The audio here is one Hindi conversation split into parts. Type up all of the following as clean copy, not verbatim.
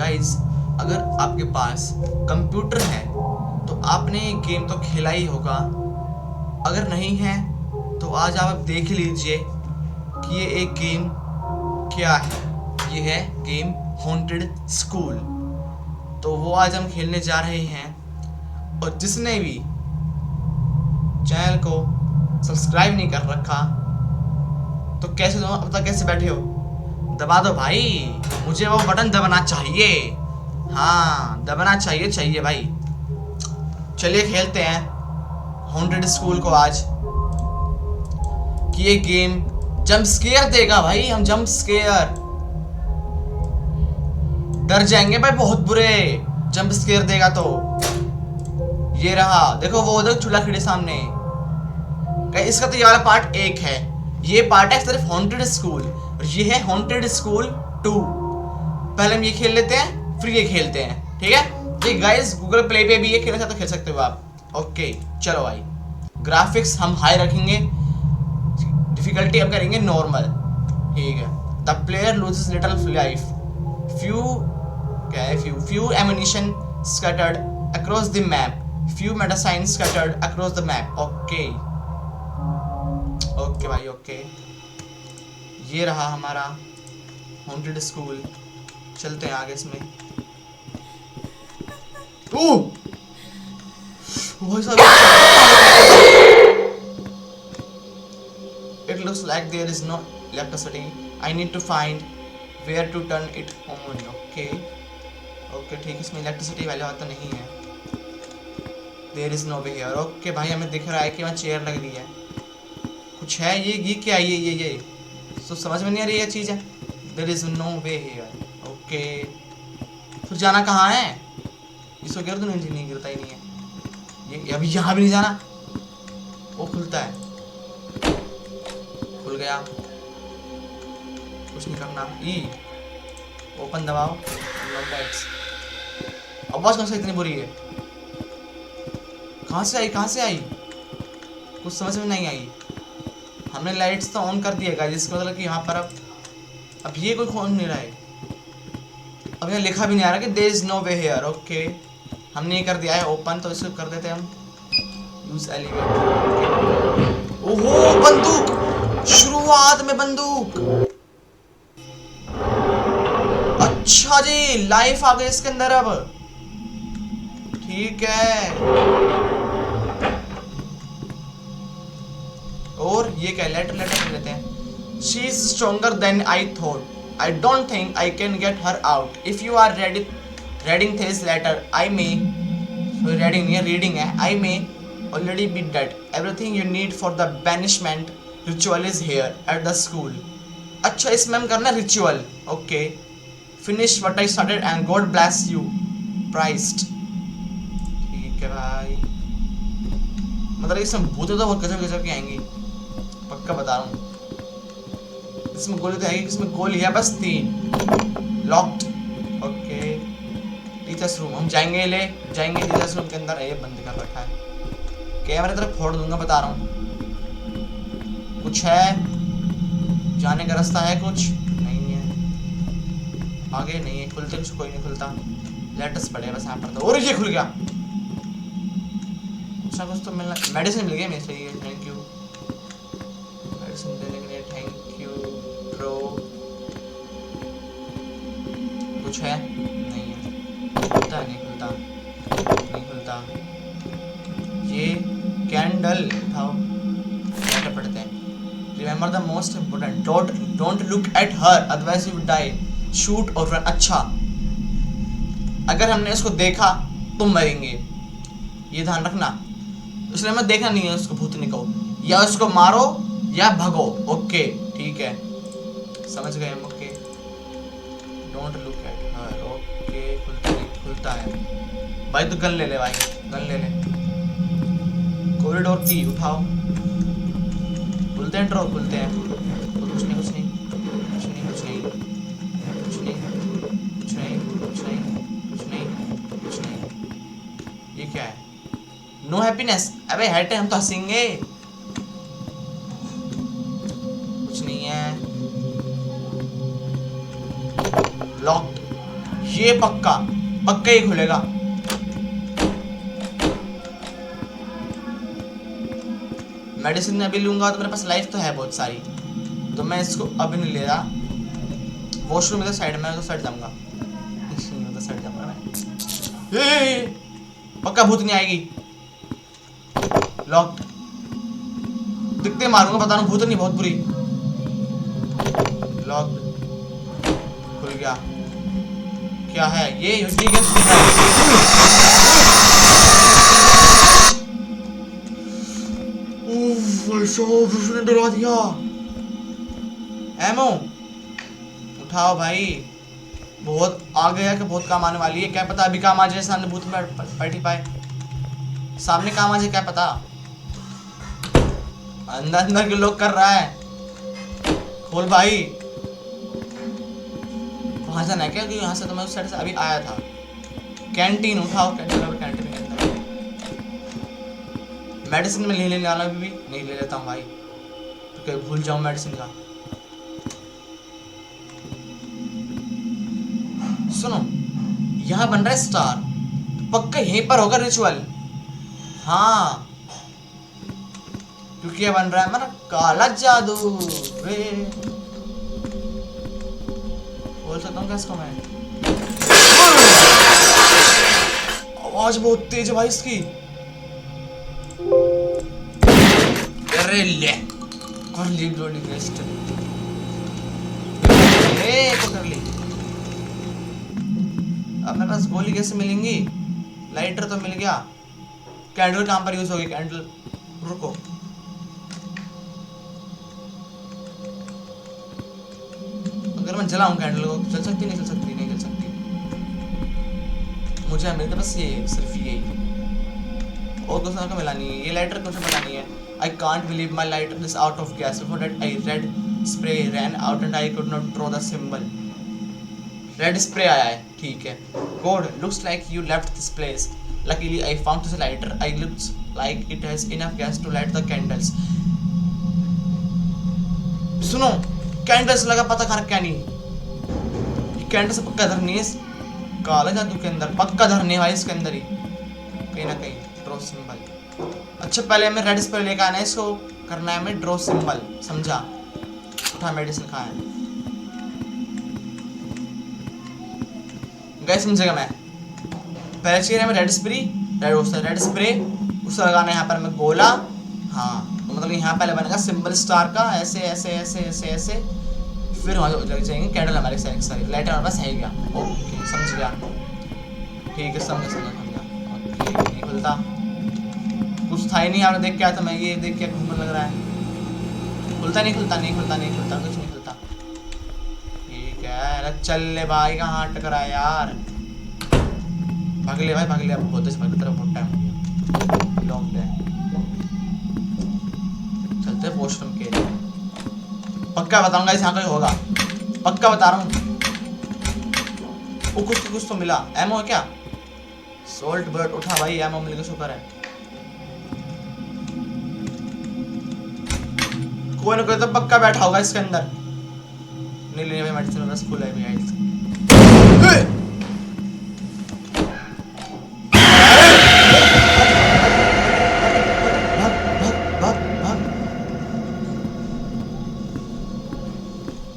गाइज, अगर आपके पास कंप्यूटर है तो आपने गेम तो खेला ही होगा। अगर नहीं है तो आज आप देख लीजिए कि ये एक गेम क्या है। ये है गेम हॉन्टेड स्कूल। तो वो आज हम खेलने जा रहे हैं। और जिसने भी चैनल को सब्सक्राइब नहीं कर रखा तो कैसे तुम अब तक कैसे बैठे हो? दबा दो भाई, मुझे वो बटन दबाना चाहिए। हाँ, दबाना चाहिए भाई। चलिए खेलते हैं हॉन्टेड स्कूल को आज। कि ये गेम जंप स्केयर देगा भाई। हम जंप स्केयर डर जाएंगे भाई, बहुत बुरे जंप स्केयर देगा। तो ये रहा, देखो वो उधर चूल्हा खिड़े सामने। इसका तो ये वाला पार्ट 1 है। ये पार्ट है सिर्फ हॉन्टेड स्कूल, और ये है हॉन्टेड स्कूल 2। पहले हम ये खेल लेते हैं, फिर ये खेलते हैं, ठीक है? ये गाइस गूगल प्ले पे भी ये खेलना चाहते तो खेल सकते हो आप। ओके चलो भाई। ग्राफिक्स हम हाई रखेंगे, डिफिकल्टी अब करेंगे नॉर्मल, ठीक है? The player loses little life, few ammunition scattered across the map, few medicines scattered across the map. Okay भाई, ओके। ये रहा हमारा हॉन्टेड स्कूल। चलते हैं आगे इसमें। It looks like there is no electricity. I need to find where to turn it on. Okay, ठीक, इसमें इलेक्ट्रिसिटी वाला तो नहीं है। There is no way here. Okay भाई, हमें दिख रहा है कि वहाँ चेयर लग रही है, कुछ है। ये क्या है? ये तो समझ में नहीं आ रही है चीज़ है। There is no way here. Okay, फिर जाना कहाँ है? इसको गिर तो नहीं गिरता ही नहीं है। ये अभी यहाँ भी नहीं जाना। वो खुलता है, खुल गया। कुछ नहीं करना। ओपन दबाओ। आवाज कहाँ से इतनी बुरी है? कहाँ से आई? कुछ समझ में नहीं आई। हमने लाइट्स तो ऑन कर दिएगा, जिसका मतलब कि यहाँ पर अब ये कोई खोल नहीं रहा है। अब यहाँ लिखा भी नहीं आ रहा कि there is no way here. Okay, हमने ये कर दिया है ओपन, तो इसको कर देते हैं हम यूज एलिवेटर। ओहो, बंदूक! शुरुआत में बंदूक। अच्छा जी, लाइफ आ गई इसके अंदर अब, ठीक है। और ये क्या, लेटर लेते हैं। She is stronger than I thought, I don't think I can get her out. If you are reading this letter I may, reading है, I may already be dead. Everything you need for the banishment ritual is here at the school. अच्छा, इसमें हम करना ritual. Okay, finish what I started and God bless you, Christ. ठीक है भाई, मतलब इसमें भूतें तो बहुत गजब की आएंगी, पक्का बता रहा हूँ। इसमें गोली तो आएगी, इसमें गोली है बस 3। लॉक्ड। ओके, टीचर्स रूम हम जाएंगे टीचर्स रूम के अंदर। ये बंद कर रखा है, कैमरे तरफ फोड़ दूंगा, बता रहा हूँ। कुछ है जाने का रास्ता है? कुछ नहीं है, आगे नहीं है। खुलते कुछ कोई नहीं खुलता। लेटर्स पड़े बस यहाँ पर तो। और ये खुल गया। कुछ ना कुछ तो मिलना। मेडिसिन मिल गया मेरे से। थैंक यू मेडिसिन देने के लिए, थैंक यू ब्रो। कुछ है? नहीं है। खुलता है? नहीं खुलता। ये कैंडल उठाओ, लेटर पढ़ते हैं। Remember the most important, don't look at her otherwise you die, shoot और रन। अच्छा, अगर हमने इसको देखा तो मरेंगे, ये ध्यान रखना। इसलिए हमें देखना नहीं है उसको, भूतनी को। या उसको मारो या भगो। ओके ठीक है, समझ गए हम। Okay, don't look at her. Okay, खुलता है भाई। तो गन ले ले भाई, गन ले ले। कॉरिडोर की उठाओ। खुलते हैं ड्रॉर, खुलते हैं। कुछ नहीं। ये क्या है? No happiness. अबे हटे, हम तो हंसेंगे। कुछ नहीं है। लॉक्ड। ये पक्का पक्का ही खुलेगा। मेडिसिन अभी लूंगा तो मेरे पास लाइफ तो है बहुत सारी, तो मैं इसको अभी नहीं ले रहा। वॉशरूम में तो साइड में, तो साइड जाऊंगा, तो साइड जाऊंगा मैं। पक्का भूत नहीं आएगी। लॉक दिखते मारूंगा, बता रहा हूँ भूत नहीं, बहुत बुरी। लॉक खुल गया। क्या है ये? ठीक है, उसने डरा दिया। एमो उठाओ भाई, बहुत आ गया कि बहुत काम आने वाली है। क्या पता अभी काम आ जाए, सामने भूत में बैठी पाए, सामने काम आ जाए, क्या पता। अंदर अंदर के लोग कर रहा है। खोल भाई। वहां जाना है क्या? कि यहाँ से तो मैं उस साइड से अभी आया था। कैंटीन उठाओ, कैंटीन के अंदर मेडिसिन में नहीं लेने वाला, अभी भी नहीं ले लेता हूँ भाई, तो कहीं भूल जाऊँ मेडिसिन का। सुनो, यहाँ बन रहा है स्टार, पक्का यहीं पर होगा रिचुअल। हाँ, क्योंकि ये बन रहा है हमारा काला जादू। बोल सकता हूँ क्या इसको मैं? आवाज बहुत तेज है भाई इसकी। अरे ले कर ली गोली वेस्ट, कर ली। अब मेरे पास गोली कैसे मिलेंगी? लाइटर तो मिल गया। कैंडल कहाँ पर यूज होगी? कैंडल रुको, अगर मैं जलाऊं कैंडल को, चल सकती? नहीं चल सकती, नहीं चल सकती। मुझे मेरे पास ये सिर्फ यही और कुछ ना मिला नहीं है। ये लाइटर कुछ मिला नहीं है। I can't believe my lighter is out of gas. Before that, I red spray ran out and I could not draw the symbol. Red spray आया है, ठीक है। God, looks like you left this place. Luckily, I found this lighter. I looks like it has enough gas to light the candles. सुनो, कैंडल्स लगा, पता कर क्या नहीं। कैंडल्स पक्का धरनी है काला जादू के अंदर, पक्का धरने भाई इसके अंदर ही कहीं ना कहीं। Draw symbol. अच्छा, पहले हमें रेड स्प्रे लेकर आना है, इसको करना है हमें ड्रॉ सिंबल, समझा? उठा मेडिसिन खाया गाइस, समझेगा मैं। पहले चाहिए हमें रेड स्प्रे, रेड स्प्रे, उससे लगाना है यहाँ पर हमें गोला। हाँ, तो मतलब यहाँ पहले बनेगा सिंबल स्टार का, ऐसे ऐसे ऐसे ऐसे ऐसे, फिर वहाँ लग जाएंगे कैंडल हमारे सारे। लाइटर हमारे पास है क्या? ओके, समझ गया, ठीक है, समझा। नहीं खुलता, कुछ था ही नहीं। आपने देख क्या था, मैं ये देख के घूमने लग रहा है। खुलता नहीं, कुछ नहीं खुलता। ठीक है, अरे चल ले भाई, कहाँ टकरा यार। भाग ले भाई, भाग ले, अब बहुत बहुत टाइम हो गया। लॉक है, चलते हैं वॉशरूम के लिए। पक्का बताऊंगा इस यहाँ कहीं होगा, पक्का बता रहा हूँ। वो कुछ तो मिला। एमओ है क्या? सोल्ट बुलेट उठा भाई, एमओ मिल गया, शुक्र है। कोई ना कोई तो पक्का बैठा होगा इसके अंदर। नहीं लेने भाई, मेडिसिन बस फुल है भाई।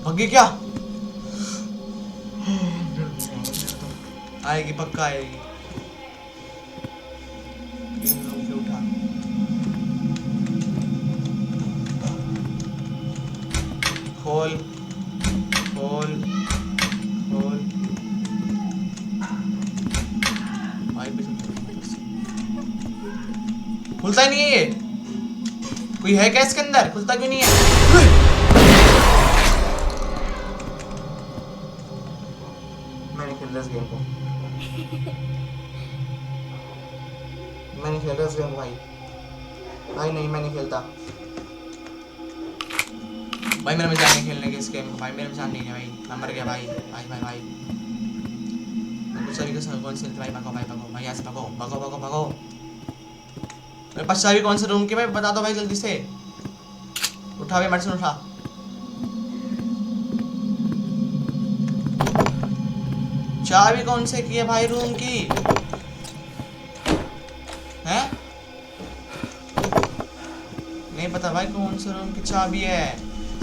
भागी क्या? आएगी, पक्का आएगी। उठा, खोल खुलता ही नहीं है ये। कोई है क्या इसके अंदर? खुलता क्यों नहीं है? मैं नहीं खेल रहा इस गेम को, मैं नहीं खेल रहा इस गेम को भाई नहीं, मैं नहीं खेलता भाई। मेरा मजा नहीं खेलने के इस गेम को भाई, मेरा मजा नहीं है भाई। मैं मर गया भाई। कुछ तरीके से कौन से भाई, भागो भाई, यहाँ से भागो। मेरे पास चाबी कौन से रूम की भाई, बता दो भाई जल्दी से। उठा भाई, मेडिसिन उठा। चाबी कौन से की है भाई रूम की? हैं? नहीं पता भाई कौन से रूम की चाबी है,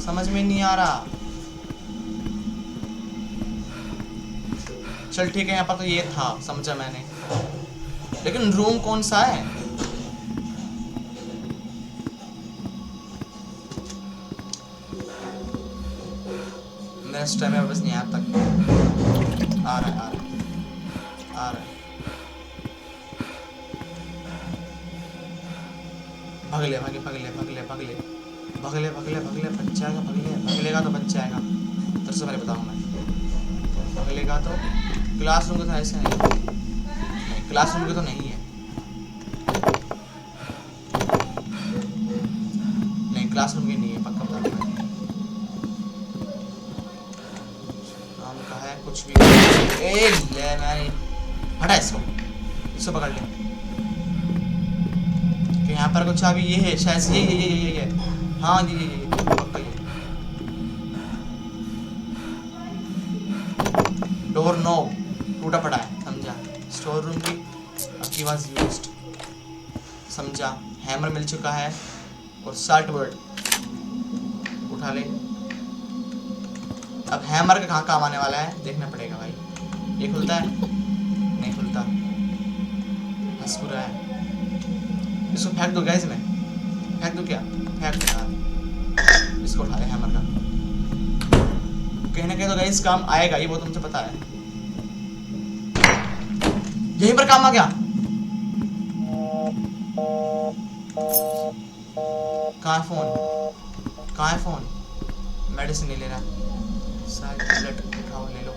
समझ में नहीं आ रहा। चल ठीक है, यहाँ पर तो ये था, समझा मैंने, लेकिन रूम कौन सा है? नेक्स्ट टाइम वापस नहीं आता। आ रहा है, आ रहा है, आ रहा है। भगले भगले भगले भगले भगले भगले भगले भगले बच जाएगा, भगलेगा तो बच जाएगा। तेरे से पहले बताऊँ मैं, भगलेगा तो। क्लासरूम का तो ऐसे नहीं, क्लासरूम के तो नहीं है, नहीं क्लासरूम की नहीं है, पक्का बता रहा हूँ। काम का है कुछ भी। ए ले मैंने हटा इसको, इसको पकड़ ले। कि यहाँ पर कुछ अभी ये है शायद, ये हाँ ये पक्का ये। डोर नॉब टूटा पड़ा है, समझा। स्टोर रूम की आपकी वाज यूज्ड, समझा। हैमर मिल चुका है और साल्ट वर्ड उठा ले। अब हैमर का कहाँ काम आने वाला है देखना पड़ेगा भाई। ये खुलता है? नहीं खुलता, हंस पूरा है। इसको फेंक दो गैस में, फेंक दो क्या, फेंक दो यार। इसको उठा ले हैमर का, कहीं ना कहीं तो गैस काम आएगा, ये वो तुमसे पता है। यहीं पर काम आ गया। कहाँ है फोन, कहाँ है फोन? मेडिसिन नहीं ले रहा, सारी टैबलेट उठाओ ले लो।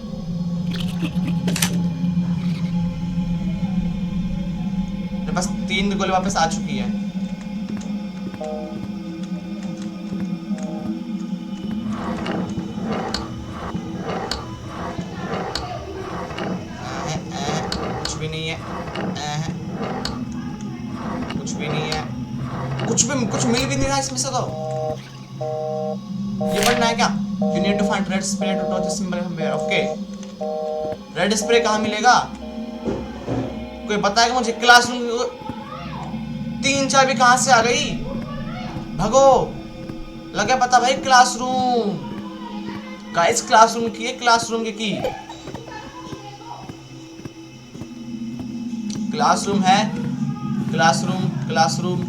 बस 3 गोली वापस आ चुकी है। कुछ भी नहीं है, कुछ भी नहीं है, कुछ मिल भी नहीं रहा इसमें से। तो ये पढ़ना है क्या? You need to find red spray to touch the symbol somewhere. Okay. Red spray कहाँ मिलेगा? कोई बताएगा मुझे? क्लासरूम 3 चाबी कहाँ से आ गई? भगो, लगे पता भाई। क्लासरूम गाइस, क्लासरूम की है, क्लासरूम की क्लासरूम है, क्लासरूम क्लासरूम।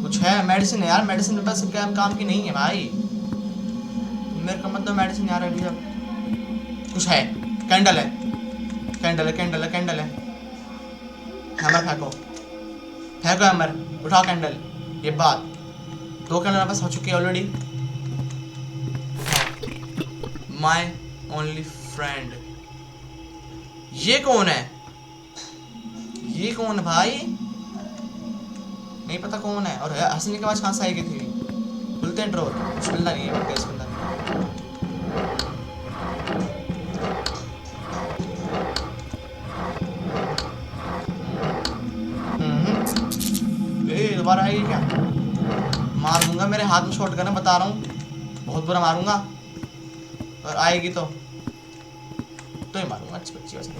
कुछ है? मेडिसिन है यार, मेडिसिन मेरे पास काम की नहीं है भाई। मेरे का मतलब मेडिसिन यार अभी अब कुछ है। कैंडल है, कैंडल है, कैंडल है, कैंडल है। हैमर फेंको, फेंको हैमर, उठाओ कैंडल। ये बात 2 कैंडल मेरे पास हो चुकी है ऑलरेडी। My only friend. ये कौन है? ये कौन है भाई? नहीं पता कौन है। और हंसने के बाद कहाँ से आएगी थी? खुलते हैं ड्रॉर, कुछ मिलना नहीं है, कैसे मिलना नहीं। दोबारा आएगी क्या? मार दूंगा, मेरे हाथ में शॉट करना, बता रहा हूँ, बहुत बुरा मारूंगा। और आएगी तो ही मारूंगा। अच्छी बच्ची वैसे।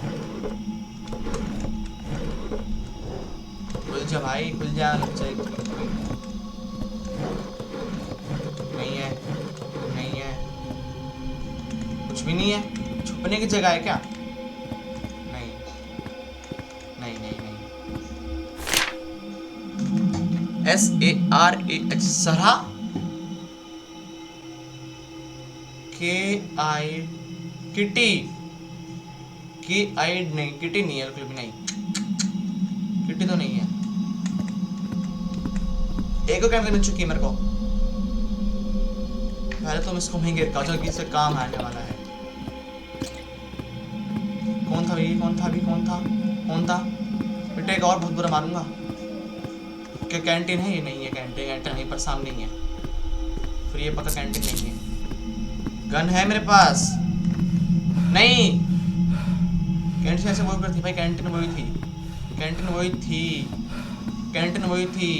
खुल जा भाई, खुल जा। नहीं है, नहीं है, कुछ भी नहीं है। छुपने की जगह है क्या? नहीं नहीं नहीं नहीं। SARAH सरहा। KI किटी, KI नहीं, किटी नहीं है बिल्कुल भी नहीं, किटी तो नहीं है। एक कैमरे मिल चुकी है मेरे को। पहले तो मैं इसको वहीं गिर का, जो कि इससे काम आने वाला है। कौन था ये? कौन था अभी? कौन था? कौन था? बेटे एक और बहुत बुरा मारूंगा। क्या कैंटीन है? ये नहीं है कैंटीन, कैंटीन नहीं पर सामने ही है। फिर ये पक्का कैंटीन नहीं है। गन है मेरे पास? नहीं, कैंटीन ऐसे वही पर थी भाई, कैंटीन वही थी, कैंटीन वही थी, कैंटीन वही थी।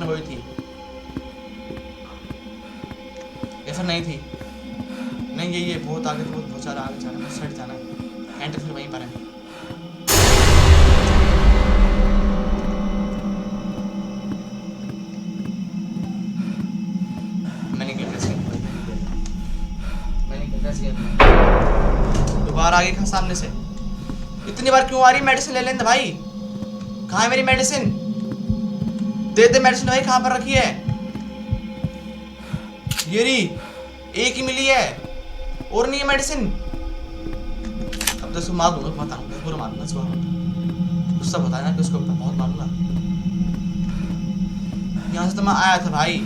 में वही थी या फिर नहीं थी? नहीं ये बहुत आगे, तो बहुत सारा आगे जाना है, साइड जाना है। एंटर फिर वहीं पर है। मैंने दोबारा आगे खा सामने से। इतनी बार क्यों आ रही? मेडिसिन ले लेंगे भाई। कहाँ है मेरी मेडिसिन? दे दे मेडिसिन भाई, कहाँ पर रखी है? ये रही, एक ही मिली है और नहीं है मेडिसिन। अब तो इसको मार दूंगा, बताऊंगा पूरा मारूंगा इसको। गुस्सा बताया ना कि उसको बहुत मारूंगा। यहाँ से तो मैं आया था भाई,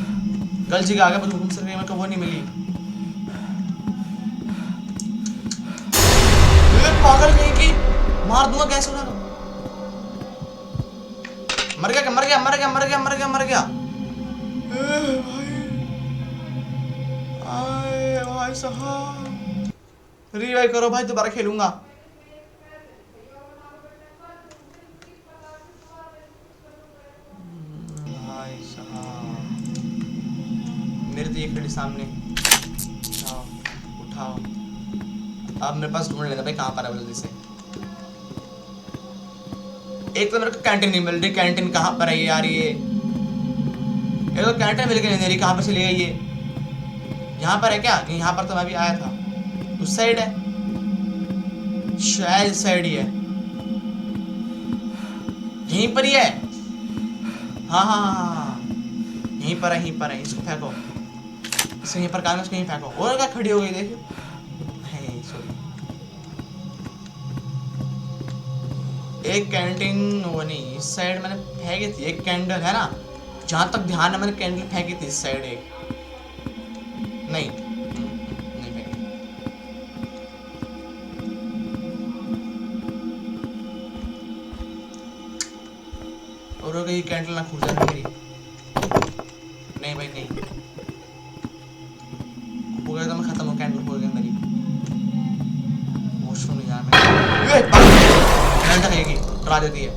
गलत जगह आ गया, पर घूम सके मेरे को वो नहीं मिली। पागल कहीं की, मार दूंगा कैसे उड़ा। मर गया, मर गया, मर गया, मर गया, मर गया, मर गया। भाई साहब रिवाइव करो भाई, दोबारा खेलूंगा। भाई साहब मेरे तो ये खड़ी सामने। उठाओ उठाओ, अब मेरे पास ढूंढ लेना भाई कहाँ पर है जल्दी से। एक तो मेरे को कैंटीन नहीं मिल रही, कैंटीन कहाँ पर है यार? ये एक तो कैंटीन मिल के नहीं दे रही, कहाँ पर चली गई ये? यहाँ पर है क्या? नहीं, यहाँ पर तो मैं भी आया था। उस साइड है शायद, साइड ही है, यहीं पर ही है। हाँ हाँ हाँ हाँ, यहीं पर है, यहीं पर है। इसको फेंको, इसे यहीं पर काम है, इसको यहीं फेंको। और क्या खड़ी हो गई देखो। एक कैंटीन वो नहीं, इस साइड मैंने फेंकी थी एक कैंडल, है ना? जहां तक ध्यान है मैंने कैंडल फेंकी थी इस साइड एक। नहीं नहीं फेंकी। और कहीं कैंडल ना फूट जाए मेरी। नहीं भाई नहीं, हो गया तो मैं खत्म हो, कैंडल फूट गई मेरी। वॉशरूम नहीं जाना मैं, कहेगी डरा देती है।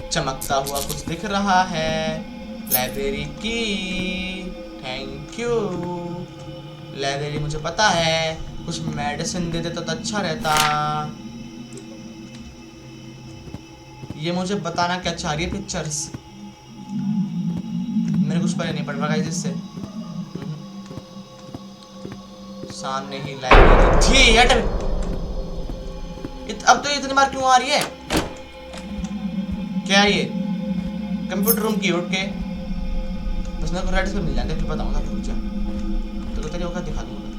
चमकता हुआ कुछ दिख रहा है, लाइब्रेरी की। Thank you. लाइब्रेरी मुझे पता है, कुछ मेडिसिन दे देता तो अच्छा रहता। ये मुझे बताना क्या चाह रही है पिक्चर्स? मेरे कुछ पता नहीं पड़ रहा है जिससे। सामने ही लाइब्रेरी थी। अब तो इतनी बार क्यों आ रही है? क्या है ये? कंप्यूटर रूम की उठ के बस मेरे को रेड से मिल जाते, फिर बताऊंगा। फिर रुक जा, तो तेरी औकात दिखा दूंगा।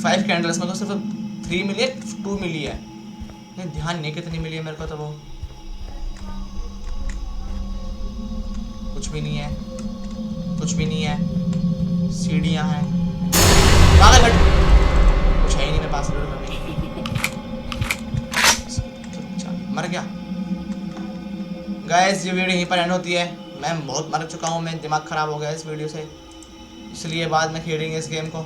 5 कैंडल्स में तो सिर्फ 3 मिली है, 2 मिली है। नहीं ध्यान नहीं कितनी मिली है मेरे को, तो वो कुछ भी नहीं है, कुछ भी नहीं है। सीढ़ियां हैं, पागल हट, कुछ है ही नहीं मेरे पास। मर गया। गाइस ये वीडियो यहीं पर एंड होती है। मैं बहुत मर चुका हूँ, मैं दिमाग खराब हो गया इस वीडियो से, इसलिए बाद में खेलेंगे इस गेम को।